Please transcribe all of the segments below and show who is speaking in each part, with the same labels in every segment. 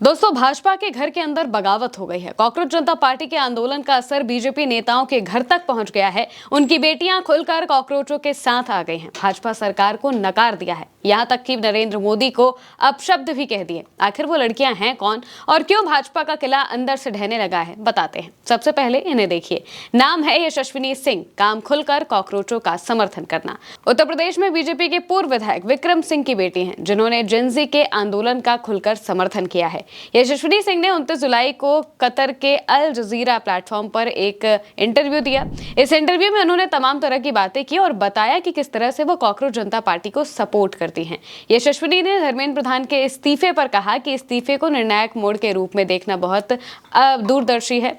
Speaker 1: दोस्तों, भाजपा के घर के अंदर बगावत हो गई है। कॉकरोच जनता पार्टी के आंदोलन का असर बीजेपी नेताओं के घर तक पहुंच गया है। उनकी बेटियां खुलकर कॉकरोचों के साथ आ गई हैं। भाजपा सरकार को नकार दिया है, यहां तक कि नरेंद्र मोदी को अपशब्द भी कह दिए। आखिर वो लड़कियां हैं कौन और क्यों भाजपा का किला अंदर से ढहने लगा है, बताते हैं। सबसे पहले इन्हें देखिए। नाम है यशस्विनी सिंह, काम खुलकर कॉकरोचों का समर्थन करना। उत्तर प्रदेश में बीजेपी के पूर्व विधायक विक्रम सिंह की बेटी हैं, जिन्होंने जेंजी के आंदोलन का खुलकर समर्थन किया है। यशस्विनी सिंह ने 29 जुलाई को कतर के अल जजीरा प्लेटफॉर्म पर एक इंटरव्यू दिया। इस इंटरव्यू में उन्होंने तमाम तरह की बातें की और बताया कि किस तरह से वो कॉकरोच जनता पार्टी को सपोर्ट करती हैं। यशस्विनी ने धर्मेंद्र प्रधान के इस्तीफे पर कहा कि इस्तीफे को निर्णायक मोड़ के रूप में देखना बहुत दूरदर्शी है।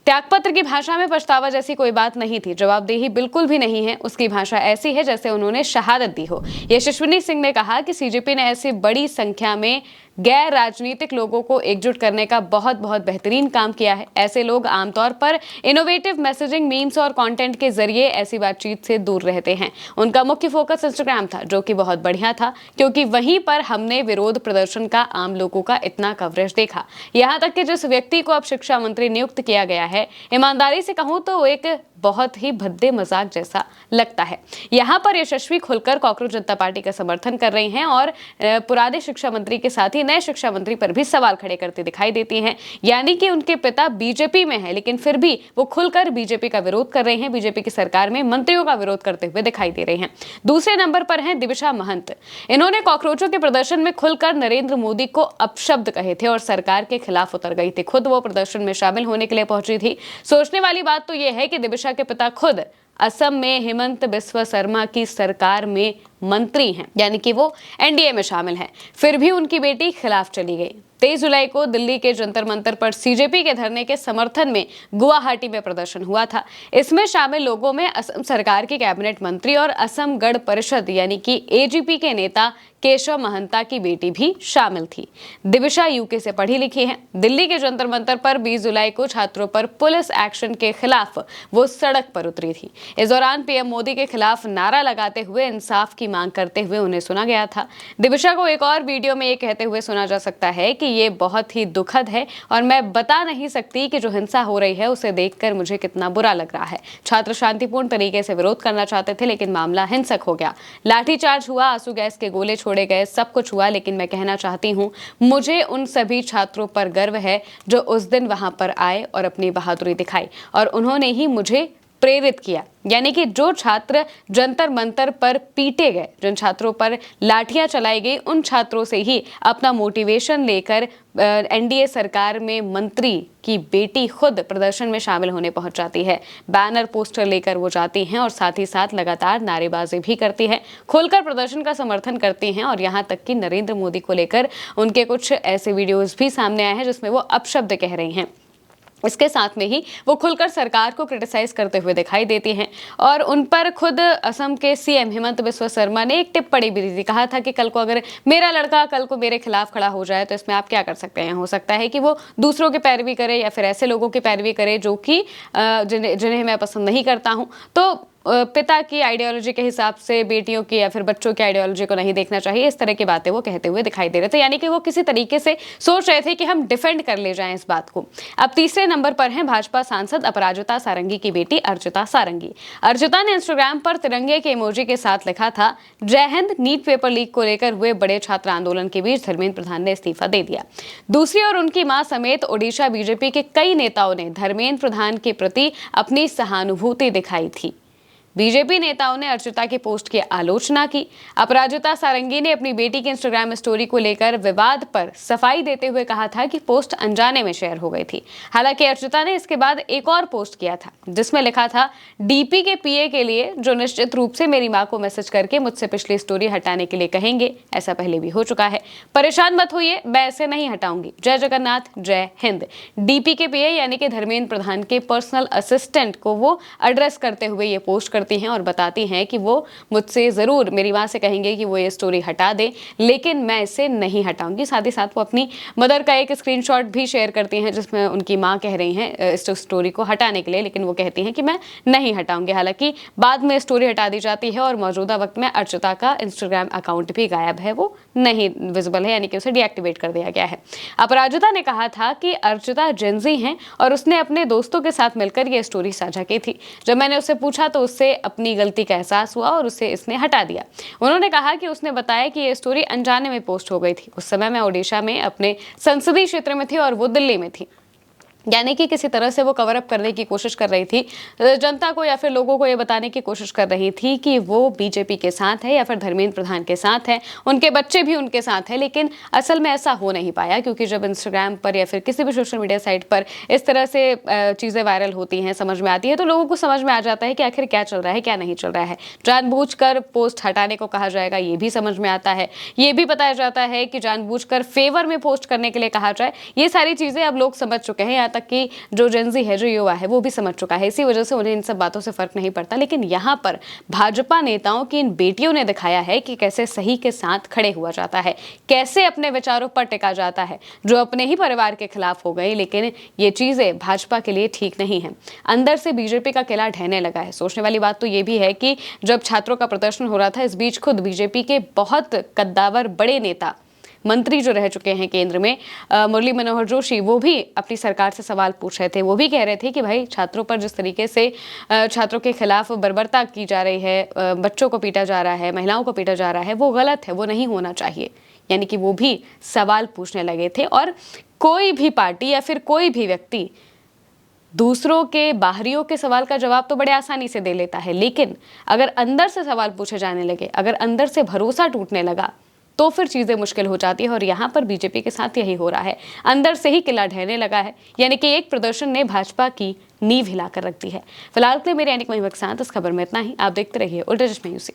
Speaker 1: त्यागपत्र की भाषा में पछतावा जैसी कोई बात नहीं थी, जवाबदेही बिल्कुल भी नहीं है। उसकी भाषा ऐसी है जैसे उन्होंने शहादत दी हो। यशस्विनी सिंह ने कहा कि सीजेपी ने ऐसी बड़ी संख्या में गैर राजनीतिक लोगों को एकजुट करने का बहुत बेहतरीन काम किया है। ऐसे लोग आमतौर पर इनोवेटिव मैसेजिंग, मीम्स और कंटेंट के जरिए ऐसी बातचीत से दूर रहते हैं। उनका मुख्य फोकस इंस्टाग्राम था, जो कि बहुत बढ़िया था, क्योंकि वहीं पर हमने विरोध प्रदर्शन का, आम लोगों का इतना कवरेज देखा। यहाँ तक कि जिस व्यक्ति को अब शिक्षा मंत्री नियुक्त किया गया है, ईमानदारी से कहूं तो एक बहुत ही भद्दे मजाक जैसा लगता है। यहाँ पर यशस्वी खुलकर कॉकरोच जनता पार्टी का समर्थन कर रही हैं और पुराने शिक्षा मंत्री के साथ ही नए शिक्षा मंत्री पर भी सवाल खड़े करते दिखाई देती हैं। यानी कि उनके पिता बीजेपी में है, लेकिन फिर भी वो खुलकर बीजेपी का विरोध कर रहे हैं, बीजेपी की सरकार में मंत्रियों का विरोध करते हुए दिखाई दे रहे हैं। दूसरे नंबर पर हैं दिविशा महंत। इन्होंने कॉकरोचों के प्रदर्शन में खुलकर नरेंद्र मोदी को अपशब्द कहे थे और सरकार के खिलाफ उतर गई थी। खुद वो प्रदर्शन में शामिल होने के लिए पहुंची थी। सोचने वाली बात तो यह है कि दिविशा के पिता खुद असम में हिमंत बिस्वा शर्मा की सरकार में मंत्री हैं, यानी कि वो एनडीए में शामिल हैं। फिर भी उनकी बेटी खिलाफ चली गई। 23 जुलाई को दिल्ली के जंतर मंतर पर सीजेपी के धरने के समर्थन में गुवाहाटी में प्रदर्शन हुआ था। इसमें शामिल लोगों में असम सरकार के कैबिनेट मंत्री और असम गण परिषद यानी कि एजीपी के नेता केशव महंता की बेटी भी शामिल थी। दिविशा यूके से पढ़ी लिखी है। दिल्ली के जंतर मंतर पर 20 जुलाई को छात्रों पर पुलिस एक्शन के खिलाफ वो सड़क पर उतरी थी। इस दौरान पीएम मोदी के खिलाफ नारा लगाते हुए इंसाफ की मांग करते हुए उन्हें सुना गया था। दिविशा को एक और वीडियो में ये कहते हुए सुना जा सकता है कि ये बहुत ही दुखद है और मैं बता नहीं सकती कि जो हिंसा हो रही है उसे देखकर मुझे कितना बुरा लग रहा है। छात्र शांतिपूर्ण तरीके से विरोध करना चाहते थे, लेकिन मामला हिंसक हो गया। लाठीचार्ज हुआ, आंसू गैस के गोले छोड़े गए, सब कुछ हुआ। लेकिन मैं कहना चाहती हूँ, मुझे उन सभी छात्रों पर गर्व है जो उस दिन वहां पर आए और अपनी बहादुरी दिखाई और उन्होंने ही मुझे प्रेरित किया। यानी कि जो छात्र जंतर मंतर पर पीटे गए, जिन छात्रों पर लाठियां चलाई गई, उन छात्रों से ही अपना मोटिवेशन लेकर एनडीए सरकार में मंत्री की बेटी खुद प्रदर्शन में शामिल होने पहुंच जाती है। बैनर पोस्टर लेकर वो जाती हैं और साथ ही साथ लगातार नारेबाजी भी करती हैं, खोलकर प्रदर्शन का समर्थन करती हैं और यहाँ तक कि नरेंद्र मोदी को लेकर उनके कुछ ऐसे वीडियोज भी सामने आए हैं जिसमें वो अपशब्द कह रही हैं। इसके साथ में ही वो खुलकर सरकार को क्रिटिसाइज करते हुए दिखाई देती हैं और उन पर खुद असम के सीएम हिमंत बिस्वा शर्मा ने एक टिप्पणी भी दी थी। कहा था कि कल को अगर मेरा लड़का कल को मेरे खिलाफ खड़ा हो जाए तो इसमें आप क्या कर सकते हैं। हो सकता है कि वो दूसरों की पैरवी करे या फिर ऐसे लोगों की पैरवी करे जो कि जिन्हें मैं पसंद नहीं करता हूँ। तो पिता की आइडियोलॉजी के हिसाब से बेटियों की या फिर बच्चों की आइडियोलॉजी को नहीं देखना चाहिए। इस तरह की बातें वो कहते हुए दिखाई दे रहे थे, यानी कि वो किसी तरीके से सोच रहे थे कि हम डिफेंड कर ले जाएं इस बात को। अब तीसरे नंबर पर हैं भाजपा सांसद अपराजिता सारंगी की बेटी अर्चिता सारंगी। अर्चिता ने इंस्टाग्राम पर तिरंगे के इमोजी के साथ लिखा था, जय हिंद। नीट पेपर लीक को लेकर हुए बड़े छात्र आंदोलन के बीच धर्मेंद्र प्रधान ने इस्तीफा दे दिया। दूसरी ओर उनकी मां समेत ओडिशा बीजेपी के कई नेताओं ने धर्मेंद्र प्रधान के प्रति अपनी सहानुभूति दिखाई थी। बीजेपी नेताओं ने अर्चिता की पोस्ट की आलोचना की। अपराजिता सारंगी ने अपनी बेटी की इंस्टाग्राम स्टोरी को लेकर विवाद पर सफाई देते हुए कहा था कि पोस्ट अनजाने में शेयर हो गई थी। हालांकि अर्चिता ने इसके बाद एक और पोस्ट किया था जिसमें लिखा था, डीपी के पीए के लिए जो निश्चित रूप से मेरी मां को मैसेज करके मुझसे पिछली स्टोरी हटाने के लिए कहेंगे, ऐसा पहले भी हो चुका है। परेशान मत होइए, मैं ऐसे नहीं हटाऊंगी। जय जगन्नाथ, जय हिंद। डीपी के पीए यानी कि धर्मेंद्र प्रधान के पर्सनल असिस्टेंट को वो एड्रेस करते हुए ये पोस्ट करती हैं और बताती हैं कि वो मुझसे ज़रूर, मेरी माँ से कहेंगे कि वो ये स्टोरी हटा दें, लेकिन मैं इसे नहीं हटाऊंगी। साथ ही साथ वो अपनी मदर का एक स्क्रीनशॉट भी शेयर करती हैं जिसमें उनकी माँ कह रही हैं इस स्टोरी को हटाने के लिए, लेकिन वो कहती हैं कि मैं नहीं हटाऊंगी। हालांकि बाद में स्टोरी हटा दी जाती है और मौजूदा वक्त में अर्चिता का इंस्टाग्राम अकाउंट भी गायब है, वो नहीं विजिबल है, यानी कि उसे डीएक्टिवेट कर दिया गया है। अपराजिता ने कहा था कि अर्चिता जेंजी हैं और उसने अपने दोस्तों के साथ मिलकर ये स्टोरी साझा की थी। जब मैंने उससे पूछा तो उससे अपनी गलती का एहसास हुआ और उसे इसने हटा दिया। उन्होंने कहा कि उसने बताया कि ये स्टोरी अनजाने में पोस्ट हो गई थी। उस समय मैं ओडिशा में अपने संसदीय क्षेत्र में थी और वो दिल्ली में थी, यानी कि किसी तरह से वो कवर अप करने की कोशिश कर रही थी, जनता को या फिर लोगों को ये बताने की कोशिश कर रही थी कि वो बीजेपी के साथ है या फिर धर्मेंद्र प्रधान के साथ है, उनके बच्चे भी उनके साथ हैं। लेकिन असल में ऐसा हो नहीं पाया, क्योंकि जब इंस्टाग्राम पर या फिर किसी भी सोशल मीडिया साइट पर इस तरह से चीज़ें वायरल होती हैं, समझ में आती है, तो लोगों को समझ में आ जाता है कि आखिर क्या चल रहा है, क्या नहीं चल रहा है। जानबूझकर पोस्ट हटाने को कहा जाएगा, ये भी समझ में आता है। ये भी बताया जाता है कि जानबूझकर फेवर में पोस्ट करने के लिए कहा जाए। ये सारी चीज़ें अब लोग समझ चुके हैं, तक कि जो जेंजी है, जो युवा है, वो भी समझ चुका है। इसी वजह से उन्हें इन सब बातों से फर्क नहीं पड़ता। लेकिन यहाँ पर भाजपा नेताओं की इन बेटियों ने दिखाया है कि कैसे सही के साथ खड़े हुआ जाता है, कैसे अपने विचारों पर टिका जाता है, जो अपने ही परिवार के खिलाफ हो गई। लेकिन ये चीजें भाजपा के लिए ठीक नहीं है। अंदर से बीजेपी का किला ढहने लगा है। सोचने वाली बात तो ये भी है कि जब छात्रों का प्रदर्शन हो रहा था, इस बीच खुद बीजेपी के बहुत कद्दावर बड़े नेता, मंत्री जो रह चुके हैं केंद्र में, मुरली मनोहर जोशी, वो भी अपनी सरकार से सवाल पूछ रहे थे। वो भी कह रहे थे कि भाई छात्रों पर जिस तरीके से छात्रों के खिलाफ बर्बरता की जा रही है, बच्चों को पीटा जा रहा है, महिलाओं को पीटा जा रहा है, वो गलत है, वो नहीं होना चाहिए। यानी कि वो भी सवाल पूछने लगे थे। और कोई भी पार्टी या फिर कोई भी व्यक्ति दूसरों के, बाहरियों के सवाल का जवाब तो बड़े आसानी से दे लेता है, लेकिन अगर अंदर से सवाल पूछे जाने लगे, अगर अंदर से भरोसा टूटने लगा, तो फिर चीजें मुश्किल हो जाती है। और यहाँ पर बीजेपी के साथ यही हो रहा है, अंदर से ही किला ढहने लगा है। यानी कि एक प्रदर्शन ने भाजपा की नींव हिलाकर रख दी है। फिलहाल के लिए मेरे यानी महिमा के साथ इस खबर में इतना ही। आप देखते रहिए उल्टा चश्मा यूसी।